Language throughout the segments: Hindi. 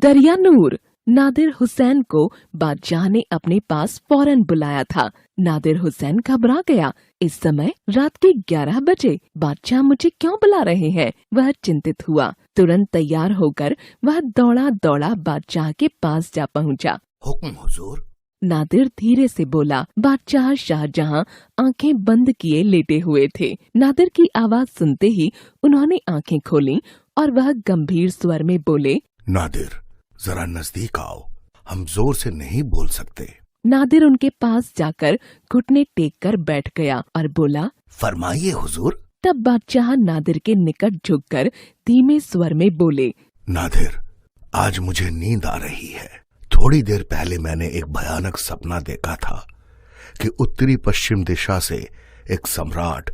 दरियानूर। नादिर हुसैन को बादशाह ने अपने पास फौरन बुलाया था। नादिर हुसैन घबरा गया। इस समय रात के 11 बजे बादशाह मुझे क्यों बुला रहे हैं? वह चिंतित हुआ। तुरंत तैयार होकर वह दौड़ा दौड़ा बादशाह के पास जा पहुंचा। हुक्म हुजूर। नादिर धीरे से बोला। बादशाह शाहजहां आंखें बंद किए लेटे हुए थे। नादिर की आवाज सुनते ही उन्होंने आंखें खोलीं और वह गंभीर स्वर में बोले, नादिर, जरा नजदीक आओ, हम जोर से नहीं बोल सकते। नादिर उनके पास जाकर घुटने टेक कर बैठ गया और बोला, फरमाइए हुजूर। तब बादशाह नादिर के निकट झुककर धीमे स्वर में बोले, नादिर, आज मुझे नींद आ रही है। थोड़ी देर पहले मैंने एक भयानक सपना देखा था कि उत्तरी पश्चिम दिशा से एक सम्राट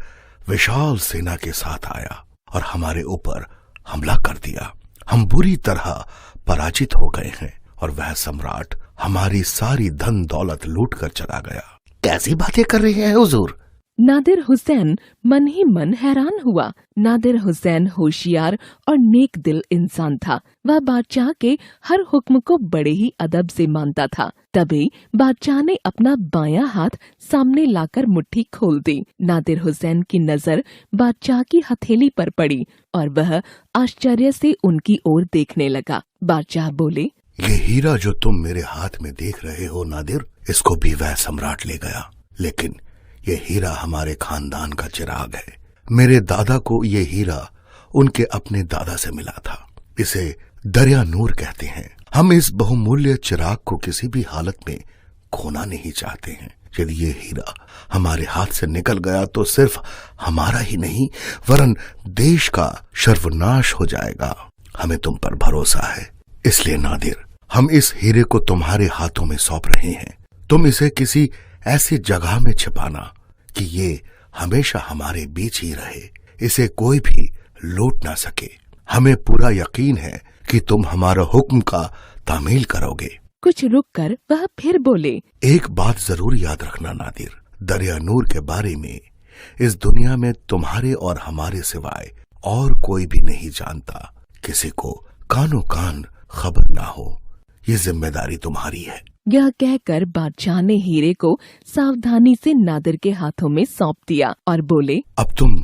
विशाल सेना के साथ आया और हमारे ऊपर हमला कर दिया। हम बुरी तरह पराजित हो गए हैं और वह सम्राट हमारी सारी धन दौलत लूट कर चला गया। कैसी बातें कर रहे हैं हुजूर? नादिर हुसैन मन ही मन हैरान हुआ। नादिर हुसैन होशियार और नेक दिल इंसान था। वह बादशाह के हर हुक्म को बड़े ही अदब से मानता था। तभी बादशाह ने अपना बायां हाथ सामने लाकर मुट्ठी खोल दी। नादिर हुसैन की नजर बादशाह की हथेली पर पड़ी और वह आश्चर्य से उनकी ओर देखने लगा। बादशाह बोले, ये हीरा जो तुम मेरे हाथ में देख रहे हो नादिर, इसको भी वह सम्राट ले गया। लेकिन ये हीरा हमारे खानदान का चिराग है। मेरे दादा को ये हीरा उनके अपने दादा से मिला था। इसे दरियानूर कहते हैं। हम इस बहुमूल्य चिराग को किसी भी हालत में खोना नहीं चाहते हैं। यदि ये हीरा हमारे हाथ से निकल गया तो सिर्फ हमारा ही नहीं वरन देश का सर्वनाश हो जाएगा। हमें तुम पर भरोसा है, इसलिए नादिर, हम इस हीरे को तुम्हारे हाथों में सौंप रहे हैं। तुम इसे किसी ऐसी जगह में छिपाना कि ये हमेशा हमारे बीच ही रहे, इसे कोई भी लूट ना सके। हमें पूरा यकीन है कि तुम हमारा हुक्म का तामील करोगे। कुछ रुककर वह फिर बोले, एक बात जरूर याद रखना नादिर, दरियानूर के बारे में इस दुनिया में तुम्हारे और हमारे सिवाय और कोई भी नहीं जानता। किसी को कानो कान खबर ना हो, ये जिम्मेदारी तुम्हारी है। यह कहकर बादशाह ने हीरे को सावधानी से नादिर के हाथों में सौंप दिया और बोले, अब तुम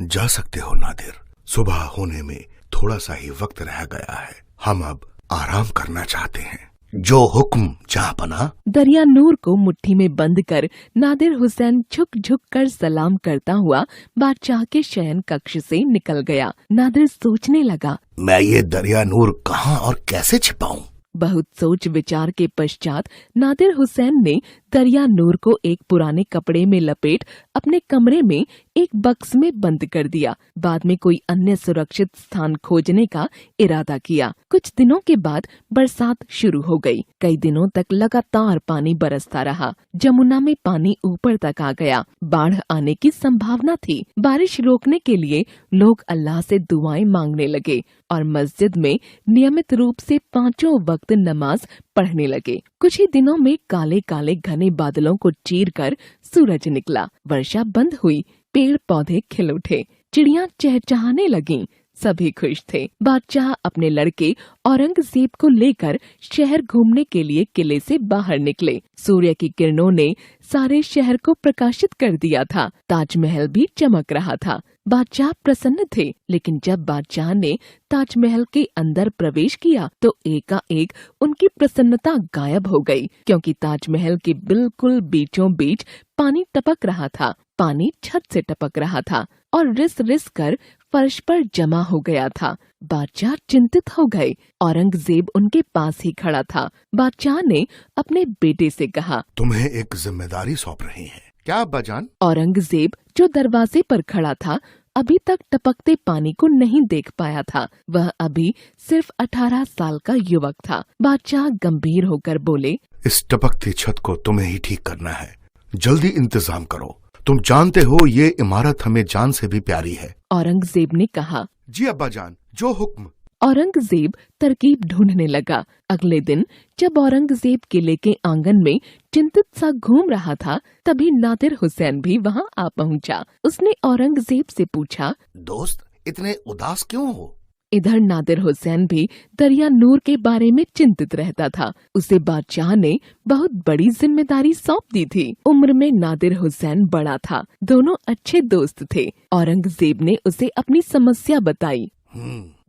जा सकते हो नादिर। सुबह होने में थोड़ा सा ही वक्त रह गया है। हम अब आराम करना चाहते हैं। जो हुक्म जहाँपना। दरियानूर को मुट्ठी में बंद कर नादिर हुसैन झुक झुक कर सलाम करता हुआ बादशाह के शयन कक्ष से निकल गया। नादिर सोचने लगा, मैं ये दरियानूर कहाँ और कैसे छिपाऊं? बहुत सोच विचार के पश्चात नादिर हुसैन ने दरियानूर को एक पुराने कपड़े में लपेट अपने कमरे में एक बक्स में बंद कर दिया। बाद में कोई अन्य सुरक्षित स्थान खोजने का इरादा किया। कुछ दिनों के बाद बरसात शुरू हो गई। कई दिनों तक लगातार पानी बरसता रहा। जमुना में पानी ऊपर तक आ गया। बाढ़ आने की संभावना थी। बारिश रोकने के लिए लोग अल्लाह से दुआएं मांगने लगे और मस्जिद में नियमित रूप से 5 वक्त नमाज पढ़ने लगे। कुछ ही दिनों में काले काले घने बादलों को चीरकर सूरज निकला। वर्षा बंद हुई। पेड़ पौधे खिल उठे। चिड़ियां चहचहाने लगीं। सभी खुश थे। बादशाह अपने लड़के औरंगजेब को लेकर शहर घूमने के लिए किले से बाहर निकले। सूर्य की किरणों ने सारे शहर को प्रकाशित कर दिया था। ताजमहल भी चमक रहा था। बादशाह प्रसन्न थे। लेकिन जब बादशाह ने ताजमहल के अंदर प्रवेश किया तो एकाएक उनकी प्रसन्नता गायब हो गई, क्योंकि ताजमहल के बिल्कुल बीचों बीच पानी टपक रहा था। पानी छत से टपक रहा था और रिस रिस कर फर्श पर जमा हो गया था। बादशाह चिंतित हो गए। औरंगजेब उनके पास ही खड़ा था। बादशाह ने अपने बेटे से कहा, तुम्हें एक जिम्मेदारी सौंप रहे हैं। क्या अब्बाजान? औरंगजेब जो दरवाजे पर खड़ा था अभी तक टपकते पानी को नहीं देख पाया था। वह अभी सिर्फ 18 साल का युवक था। बादशाह गंभीर होकर बोले, इस टपकती छत को तुम्हें ही ठीक करना है। जल्दी इंतजाम करो। तुम जानते हो ये इमारत हमें जान से भी प्यारी है। औरंगजेब ने कहा, जी अब्बाजान, जो हुक्म। औरंगजेब तरकीब ढूंढने लगा। अगले दिन जब औरंगजेब किले के आंगन में चिंतित सा घूम रहा था, तभी नादिर हुसैन भी वहां आ पहुंचा। उसने औरंगजेब से पूछा, दोस्त, इतने उदास क्यों हो? इधर नादिर हुसैन भी दरिया नूर के बारे में चिंतित रहता था। उसे बादशाह ने बहुत बड़ी जिम्मेदारी सौंप दी थी। उम्र में नादिर हुसैन बड़ा था, दोनों अच्छे दोस्त थे। औरंगजेब ने उसे अपनी समस्या बताई।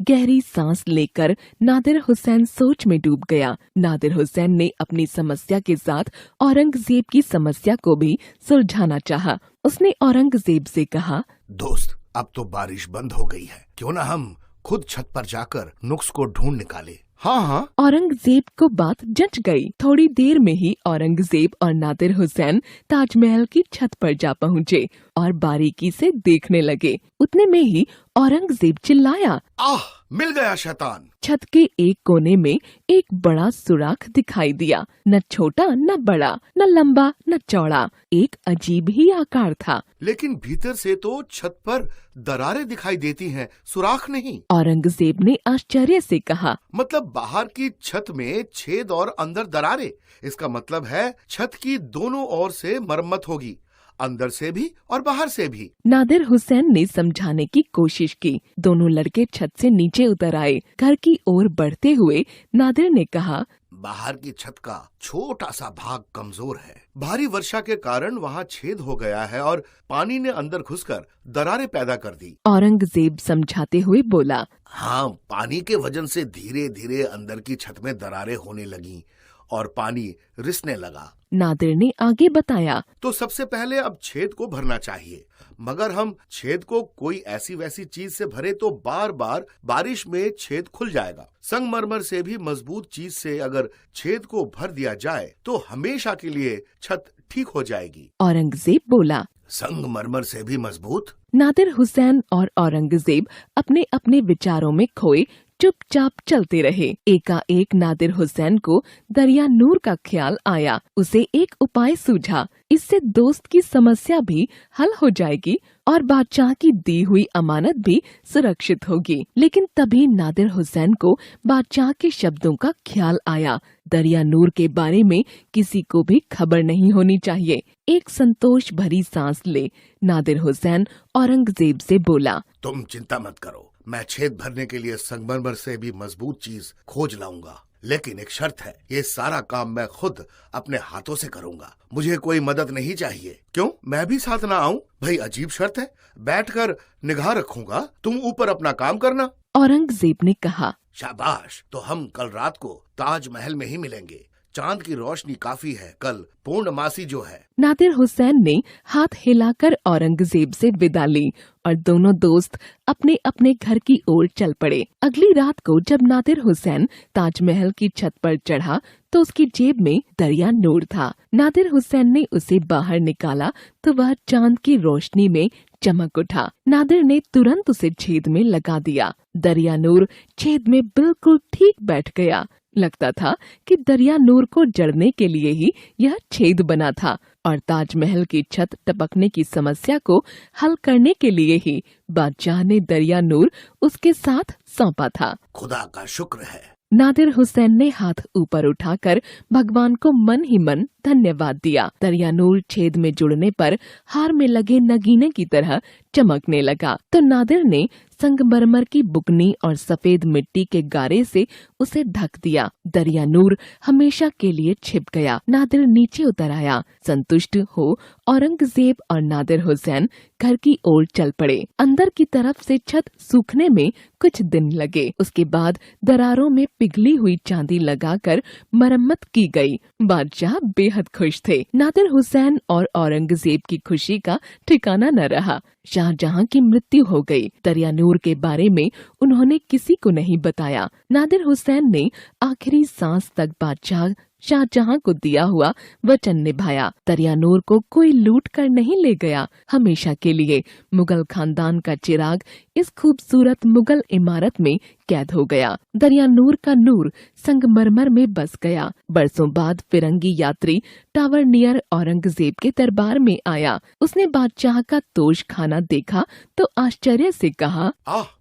गहरी सांस लेकर नादिर हुसैन सोच में डूब गया। नादिर हुसैन ने अपनी समस्या के साथ औरंगजेब की समस्या को भी सुलझाना चाहा। उसने औरंगजेब से कहा, दोस्त, अब तो बारिश बंद हो गई है, क्यों ना हम खुद छत पर जाकर नुक्स को ढूंढ निकाले। हाँ। औरंगजेब को बात जच गई। थोड़ी देर में ही औरंगजेब और नादिर हुसैन ताजमहल की छत पर जा पहुँचे और बारीकी से देखने लगे। उतने में ही औरंगजेब चिल्लाया, आह, मिल गया शैतान। छत के एक कोने में एक बड़ा सुराख दिखाई दिया। न छोटा न बड़ा, न लंबा न चौड़ा, एक अजीब ही आकार था। लेकिन भीतर से तो छत पर दरारें दिखाई देती हैं, सुराख नहीं। औरंगजेब ने आश्चर्य से कहा, मतलब बाहर की छत में छेद और अंदर दरारें। इसका मतलब है छत की दोनों ओर से मरम्मत होगी, अंदर से भी और बाहर से भी। नादिर हुसैन ने समझाने की कोशिश की। दोनों लड़के छत से नीचे उतर आए। घर की ओर बढ़ते हुए नादिर ने कहा, बाहर की छत का छोटा सा भाग कमजोर है। भारी वर्षा के कारण वहाँ छेद हो गया है और पानी ने अंदर घुसकर दरारें पैदा कर दी। औरंगजेब समझाते हुए बोला, हाँ, पानी के वजन से धीरे धीरे अंदर की छत में दरारें होने लगी और पानी रिसने लगा। नादिर ने आगे बताया, तो सबसे पहले अब छेद को भरना चाहिए, मगर हम छेद को कोई ऐसी वैसी चीज से भरे तो बार बार बारिश में छेद खुल जाएगा। संगमरमर से भी मजबूत चीज से अगर छेद को भर दिया जाए तो हमेशा के लिए छत ठीक हो जाएगी। औरंगजेब बोला, संगमरमर से भी मजबूत? नादिर हुसैन और औरंगजेब अपने अपने विचारों में खोए चुपचाप चलते रहे। एकाएक नादिर हुसैन को दरिया नूर का ख्याल आया। उसे एक उपाय सूझा। इससे दोस्त की समस्या भी हल हो जाएगी और बादशाह की दी हुई अमानत भी सुरक्षित होगी। लेकिन तभी नादिर हुसैन को बादशाह के शब्दों का ख्याल आया। दरिया नूर के बारे में किसी को भी खबर नहीं होनी चाहिए। एक संतोष भरी सांस ले नादिर हुसैन औरंगजेब से बोला, तुम चिंता मत करो, मैं छेद भरने के लिए संगमरमर से भी मजबूत चीज खोज लाऊंगा। लेकिन एक शर्त है, ये सारा काम मैं खुद अपने हाथों से करूंगा। मुझे कोई मदद नहीं चाहिए। क्यों, मैं भी साथ ना आऊं? भाई, अजीब शर्त है। बैठकर निगाह रखूंगा, तुम ऊपर अपना काम करना। औरंगजेब ने कहा, शाबाश, तो हम कल रात को ताजमहल में ही मिलेंगे। चांद की रोशनी काफी है, कल पूर्णमासी जो है। नादिर हुसैन ने हाथ हिलाकर औरंगजेब से विदा ली और दोनों दोस्त अपने अपने घर की ओर चल पड़े। अगली रात को जब नादिर हुसैन ताजमहल की छत पर चढ़ा तो उसकी जेब में दरिया नूर था। नादिर हुसैन ने उसे बाहर निकाला तो वह चांद की रोशनी में चमक उठा। नादिर ने तुरंत उसे छेद में लगा दिया। दरिया नूर छेद में बिल्कुल ठीक बैठ गया। लगता था कि दरिया नूर को जड़ने के लिए ही यह छेद बना था और ताजमहल की छत टपकने की समस्या को हल करने के लिए ही बादशाह ने दरिया नूर उसके साथ सौंपा था। खुदा का शुक्र है। नादिर हुसैन ने हाथ ऊपर उठाकर भगवान को मन ही मन धन्यवाद दिया। दरिया नूर छेद में जुड़ने पर हार में लगे नगीने की तरह चमकने लगा। तो नादिर ने संगमरमर की बुकनी और सफेद मिट्टी के गारे से उसे ढक दिया। दरिया नूर हमेशा के लिए छिप गया। नादिर नीचे उतर आया। संतुष्ट हो औरंगजेब और नादिर हुसैन घर की ओर चल पड़े। अंदर की तरफ से छत सूखने में कुछ दिन लगे। उसके बाद दरारों में पिघली हुई चांदी लगाकर मरम्मत की गई। बादशाह बेहद खुश थे। नादिर हुसैन और औरंगजेब की खुशी का ठिकाना न रहा। शाहजहां की मृत्यु हो गई। दरिया नूर के बारे में उन्होंने किसी को नहीं बताया। नादिर हुसैन ने आखिरी सांस तक बादशाह शाहजहां को दिया हुआ वचन निभाया। दरिया नूर को कोई लूट कर नहीं ले गया। हमेशा के लिए मुगल खानदान का चिराग इस खूबसूरत मुगल इमारत में कैद हो गया। दरिया नूर का नूर संगमरमर में बस गया। बरसों बाद फिरंगी यात्री टावरनियर औरंगजेब के दरबार में आया। उसने बादशाह का तोश खाना देखा तो आश्चर्य से कहा,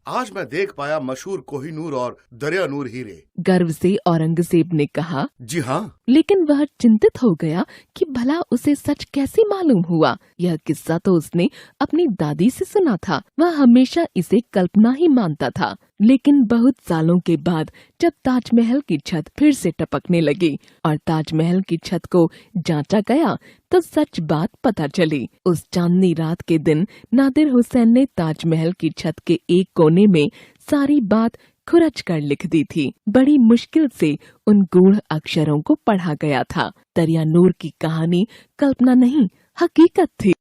आज मैं देख पाया मशहूर कोहिनूर और दरिया नूर हीरे। गर्व से औरंगजेब ने कहा, जी हाँ। लेकिन वह चिंतित हो गया कि भला उसे सच कैसे मालूम हुआ। यह किस्सा तो उसने अपनी दादी से सुना था। वह हमेशा इसे कल्पना ही मानता था। लेकिन बहुत सालों के बाद जब ताजमहल की छत फिर से टपकने लगी और ताजमहल की छत को जांचा गया तो सच बात पता चली। उस चांदनी रात के दिन नादिर हुसैन ने ताजमहल की छत के एक कोने में सारी बात खुरच कर लिख दी थी। बड़ी मुश्किल से उन गूढ़ अक्षरों को पढ़ा गया था। दरिया नूर की कहानी कल्पना नहीं, हकीकत थी।